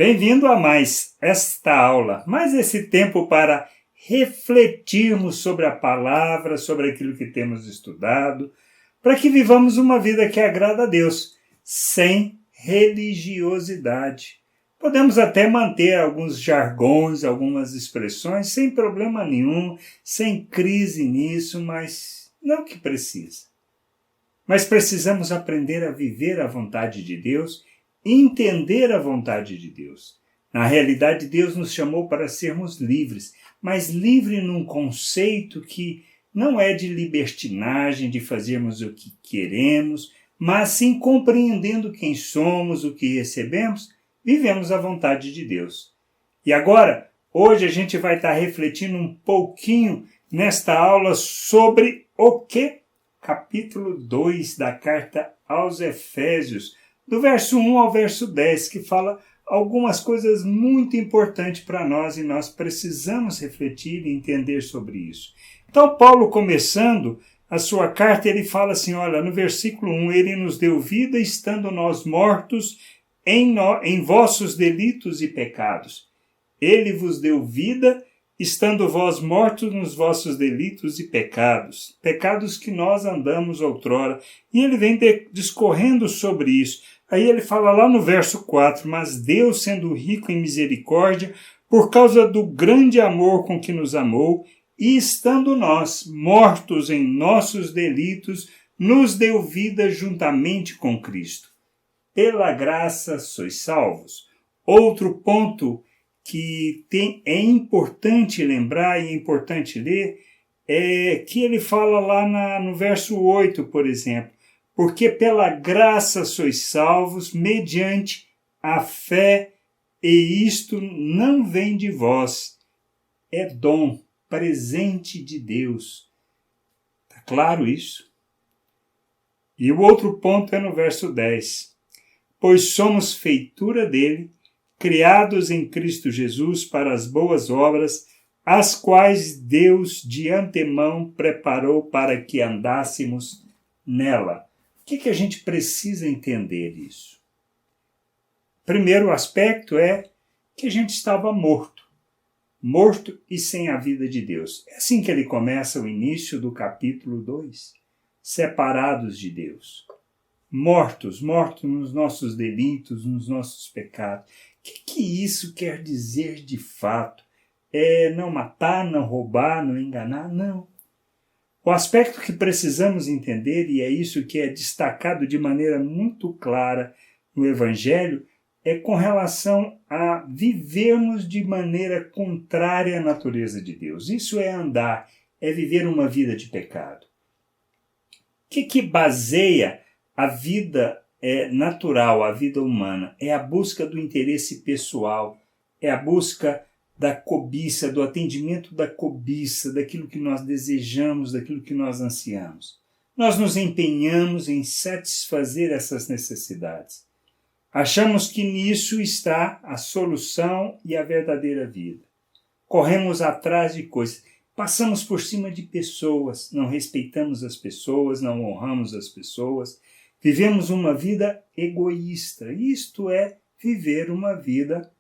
Bem-vindo a mais esta aula, mais esse tempo para refletirmos sobre a palavra, sobre aquilo que temos estudado, para que vivamos uma vida que agrada a Deus, sem religiosidade. Podemos até manter alguns jargões, algumas expressões, sem problema nenhum, sem crise nisso, mas não que precisa. Mas precisamos aprender a viver a vontade de Deus, entender a vontade de Deus. Na realidade, Deus nos chamou para sermos livres, mas livre num conceito que não é de libertinagem, de fazermos o que queremos, mas sim compreendendo quem somos, o que recebemos, vivemos a vontade de Deus. E agora, hoje a gente vai estar refletindo um pouquinho nesta aula sobre o que? Capítulo 2 da carta aos Efésios, do verso 1 ao verso 10, que fala algumas coisas muito importantes para nós e nós precisamos refletir e entender sobre isso. Então, Paulo, começando a sua carta, ele fala assim, olha, no versículo 1, ele nos deu vida estando nós mortos em vossos delitos e pecados. Ele vos deu vida estando vós mortos nos vossos delitos e pecados, pecados que nós andamos outrora. E ele vem discorrendo sobre isso. Aí ele fala lá no verso 4, mas Deus, sendo rico em misericórdia, por causa do grande amor com que nos amou, e estando nós mortos em nossos delitos, nos deu vida juntamente com Cristo. Pela graça sois salvos. Outro ponto que é importante lembrar e é importante ler é que ele fala lá no verso 8, por exemplo, porque pela graça sois salvos mediante a fé, e isto não vem de vós, é dom, presente de Deus. Está claro isso? E o outro ponto é no verso 10. Pois somos feitura dele, criados em Cristo Jesus para as boas obras, as quais Deus de antemão preparou para que andássemos nela. O que a gente precisa entender isso? Primeiro aspecto é que a gente estava morto e sem a vida de Deus. É assim que ele começa o início do capítulo 2, separados de Deus. Mortos nos nossos delitos, nos nossos pecados. O que isso quer dizer de fato? É não matar, não roubar, não enganar? Não. O aspecto que precisamos entender, e é isso que é destacado de maneira muito clara no Evangelho, é com relação a vivermos de maneira contrária à natureza de Deus. Isso é andar, é viver uma vida de pecado. O que baseia a vida natural, a vida humana? É a busca do interesse pessoal, é a busca da cobiça, do atendimento da cobiça, daquilo que nós desejamos, daquilo que nós ansiamos. Nós nos empenhamos em satisfazer essas necessidades. Achamos que nisso está a solução e a verdadeira vida. Corremos atrás de coisas, passamos por cima de pessoas, não respeitamos as pessoas, não honramos as pessoas, vivemos uma vida egoísta. Isto é viver uma vida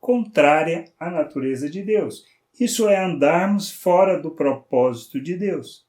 contrária à natureza de Deus. Isso é andarmos fora do propósito de Deus.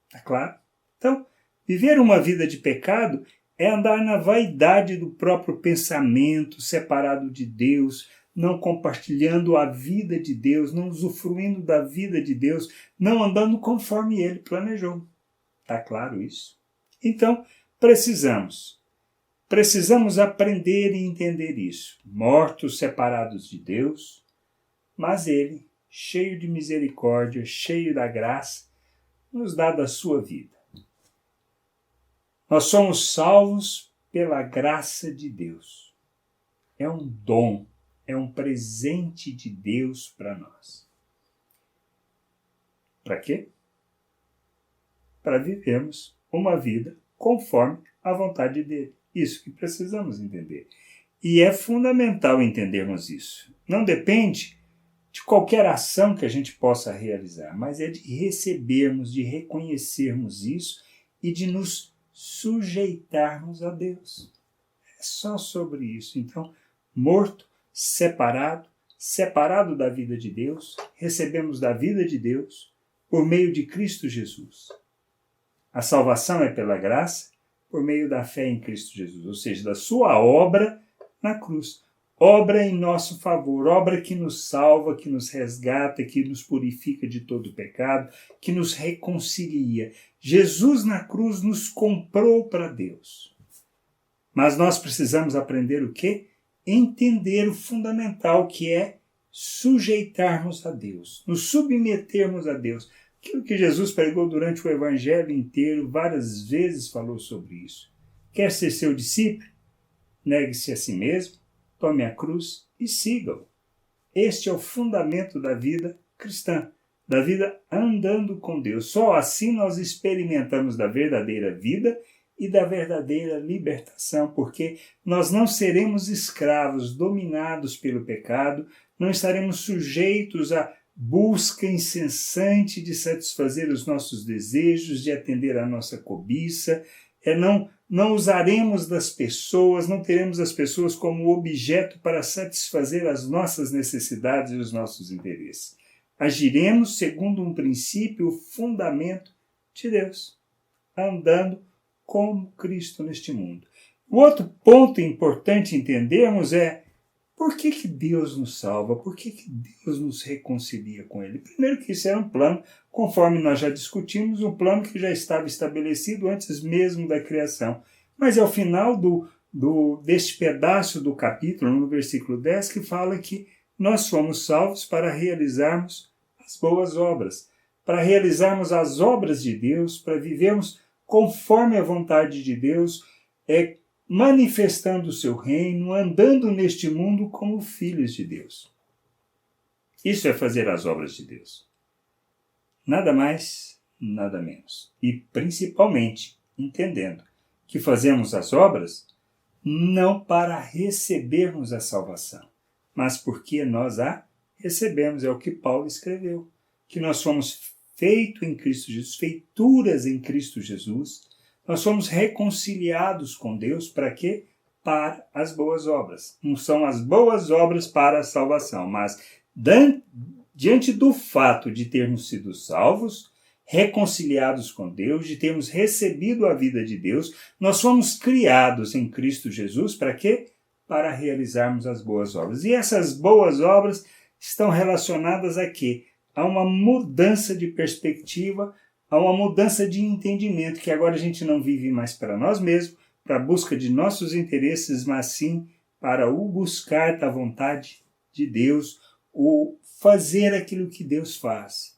Está claro? Então, viver uma vida de pecado é andar na vaidade do próprio pensamento, separado de Deus, não compartilhando a vida de Deus, não usufruindo da vida de Deus, não andando conforme Ele planejou. Está claro isso? Então, precisamos aprender e entender isso. Mortos, separados de Deus, mas Ele, cheio de misericórdia, cheio da graça, nos dá da sua vida. Nós somos salvos pela graça de Deus. É um dom, é um presente de Deus para nós. Para quê? Para vivermos uma vida conforme a vontade dele. Isso que precisamos entender. E é fundamental entendermos isso. Não depende de qualquer ação que a gente possa realizar, mas é de recebermos, de reconhecermos isso e de nos sujeitarmos a Deus. É só sobre isso. Então, morto, separado da vida de Deus, recebemos da vida de Deus por meio de Cristo Jesus. A salvação é pela graça, por meio da fé em Cristo Jesus, ou seja, da sua obra na cruz. Obra em nosso favor, obra que nos salva, que nos resgata, que nos purifica de todo pecado, que nos reconcilia. Jesus na cruz nos comprou para Deus. Mas nós precisamos aprender o quê? Entender o fundamental, que é sujeitarmos a Deus, nos submetermos a Deus. Aquilo que Jesus pregou durante o Evangelho inteiro, várias vezes falou sobre isso. Quer ser seu discípulo? Negue-se a si mesmo, tome a cruz e siga-o. Este é o fundamento da vida cristã, da vida andando com Deus. Só assim nós experimentamos da verdadeira vida e da verdadeira libertação, porque nós não seremos escravos dominados pelo pecado, não estaremos sujeitos à busca incessante de satisfazer os nossos desejos, de atender à nossa cobiça, não usaremos das pessoas, não teremos as pessoas como objeto para satisfazer as nossas necessidades e os nossos interesses. Agiremos segundo um princípio, o fundamento de Deus, andando como Cristo neste mundo. O outro ponto importante entendermos é por que Deus nos salva, por que Deus nos reconcilia com Ele. Primeiro que isso era um plano, conforme nós já discutimos, um plano que já estava estabelecido antes mesmo da criação. Mas é ao final deste pedaço do capítulo, no versículo 10, que fala que nós fomos salvos para realizarmos as boas obras, para realizarmos as obras de Deus, para vivermos conforme a vontade de Deus, manifestando o seu reino, andando neste mundo como filhos de Deus. Isso é fazer as obras de Deus. Nada mais, nada menos. E principalmente entendendo que fazemos as obras não para recebermos a salvação, mas porque nós a recebemos. É o que Paulo escreveu, que nós somos feitos em Cristo Jesus, feituras em Cristo Jesus. Nós somos reconciliados com Deus para quê? Para as boas obras. Não são as boas obras para a salvação, mas diante do fato de termos sido salvos, reconciliados com Deus, de termos recebido a vida de Deus, nós fomos criados em Cristo Jesus para quê? Para realizarmos as boas obras. E essas boas obras estão relacionadas a quê? A uma mudança de perspectiva, a uma mudança de entendimento, que agora a gente não vive mais para nós mesmos, para a busca de nossos interesses, mas sim para o buscar da vontade de Deus, o fazer aquilo que Deus faz,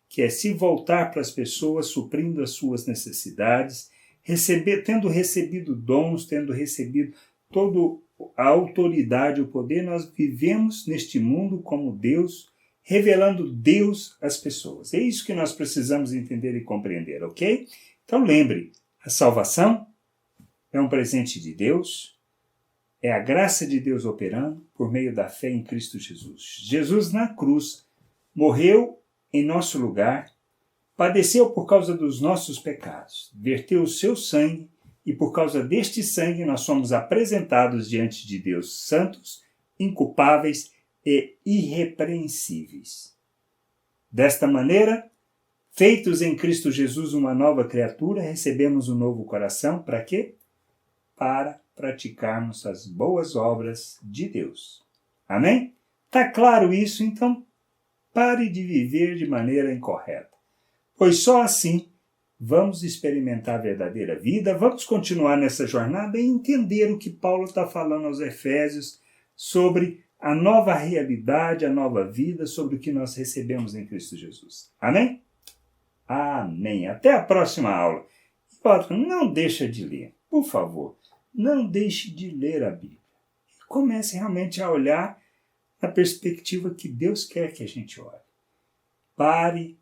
que é se voltar para as pessoas, suprindo as suas necessidades, tendo recebido dons, tendo recebido toda a autoridade, o poder. Nós vivemos neste mundo como Deus, revelando Deus às pessoas. É isso que nós precisamos entender e compreender, ok? Então lembre, a salvação é um presente de Deus, é a graça de Deus operando por meio da fé em Cristo Jesus. Jesus na cruz morreu em nosso lugar, padeceu por causa dos nossos pecados, verteu o seu sangue e por causa deste sangue nós somos apresentados diante de Deus santos, inculpáveis e irrepreensíveis. Desta maneira, feitos em Cristo Jesus uma nova criatura, recebemos um novo coração, para quê? Para praticarmos as boas obras de Deus. Amém? Está claro isso? Então, pare de viver de maneira incorreta, pois só assim vamos experimentar a verdadeira vida, vamos continuar nessa jornada e entender o que Paulo está falando aos Efésios sobre a nova realidade, a nova vida, sobre o que nós recebemos em Cristo Jesus. Amém? Amém. Até a próxima aula. E outra, não deixa de ler, por favor. Não deixe de ler a Bíblia. Comece realmente a olhar na perspectiva que Deus quer que a gente olhe. Pare,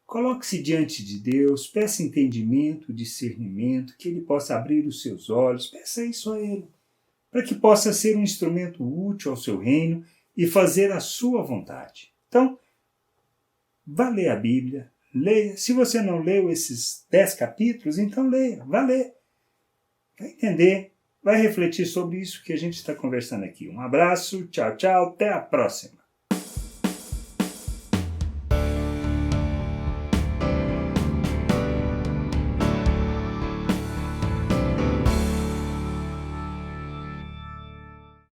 coloque-se diante de Deus, peça entendimento, discernimento, que Ele possa abrir os seus olhos, peça isso a Ele, para que possa ser um instrumento útil ao seu reino e fazer a sua vontade. Então, vá ler a Bíblia, leia. Se você não leu esses 10 capítulos, então leia, vá ler. Vai entender vai refletir sobre isso que a gente está conversando aqui. Um abraço, tchau, tchau, até a próxima.